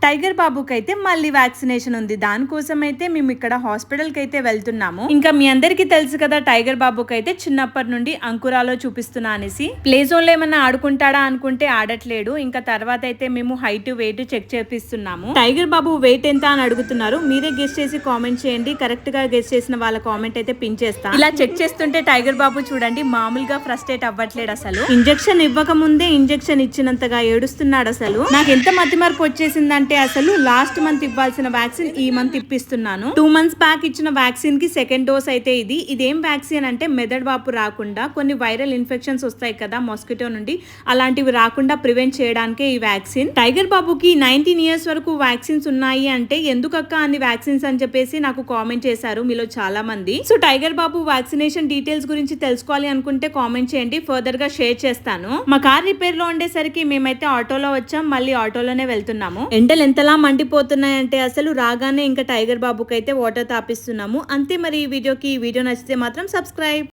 Tiger బాబుకి అయితే మళ్ళీ వ్యాక్సినేషన్ ఉంది. దానికోసం అయితే మేము ఇక్కడ హాస్పిటల్ కి అయితే వెళ్తున్నాము. ఇంకా మీ అందరికి తెలుసు కదా టైగర్ బాబుకి అయితే చిన్నప్పటి నుండి అంకురాలో చూపిస్తున్నా అనేసి. ప్లే జోన్ లో ఏమన్నా ఆడుకుంటాడా అనుకుంటే ఆడట్లేడు. ఇంకా తర్వాత అయితే మేము హైట్ వెయిట్ చెక్ చేపిస్తున్నాము. టైగర్ బాబు వెయిట్ ఎంత అని అడుగుతున్నారు. మీరే గెస్ చేసి కామెంట్ చేయండి. కరెక్ట్ గా గెస్ చేసిన వాళ్ళ కామెంట్ అయితే పిన్ చేస్తాను. ఇలా చెక్ చేస్తుంటే టైగర్ బాబు చూడండి మామూలుగా ఫ్రస్ట్రేట్ అవ్వట్లేడు అసలు. ఇంజెక్షన్ ఇవ్వక ముందే ఇంజెక్షన్ ఇచ్చినంతగా ఏడుస్తున్నాడు అసలు. నాకు ఎంత మతి మార్పు వచ్చేసిందంటే అసలు లాస్ట్ మంత్ ఇవ్వాల్సిన వ్యాక్సిన్ ఈ మంత్ ఇప్పిస్తున్నాను. 2 months బ్యాక్ ఇచ్చిన వ్యాక్సిన్ కి సెకండ్ డోస్ అయితే ఇది. ఇదేం వ్యాక్సిన్ అంటే మెదడు వాపు రాకుండా కొన్ని వైరల్ ఇన్ఫెక్షన్స్ వస్తాయి కదా మస్కిటో నుండి, అలాంటివి రాకుండా ప్రివెంట్ చేయడానికే ఈ వ్యాక్సిన్. టైగర్ బాబుకి 19 years వరకు వ్యాక్సిన్స్ ఉన్నాయి అంటే ఎందుకక్క అన్ని వ్యాక్సిన్స్ అని చెప్పేసి నాకు కామెంట్ చేశారు మీలో చాలా మంది. సో టైగర్ బాబు వ్యాక్సినేషన్ డీటెయిల్స్ గురించి తెలుసుకోవాలి అనుకుంటే కామెంట్ చేయండి, ఫర్దర్ గా షేర్ చేస్తాను. మా కార్ రిపేర్ లో ఉండేసరికి మేమైతే ఆటోలో వచ్చాం, మళ్ళీ ఆటోలోనే వెళ్తున్నాము. ఎండలు ఎంతలా మండిపోతున్నాయంటే అసలు రాగానే ఇంకా టైగర్ బాబుకి అయితే వాటర్ తాపిస్తున్నాము అంతే. మరి ఈ వీడియో నచ్చితే మాత్రం సబ్స్క్రైబ్.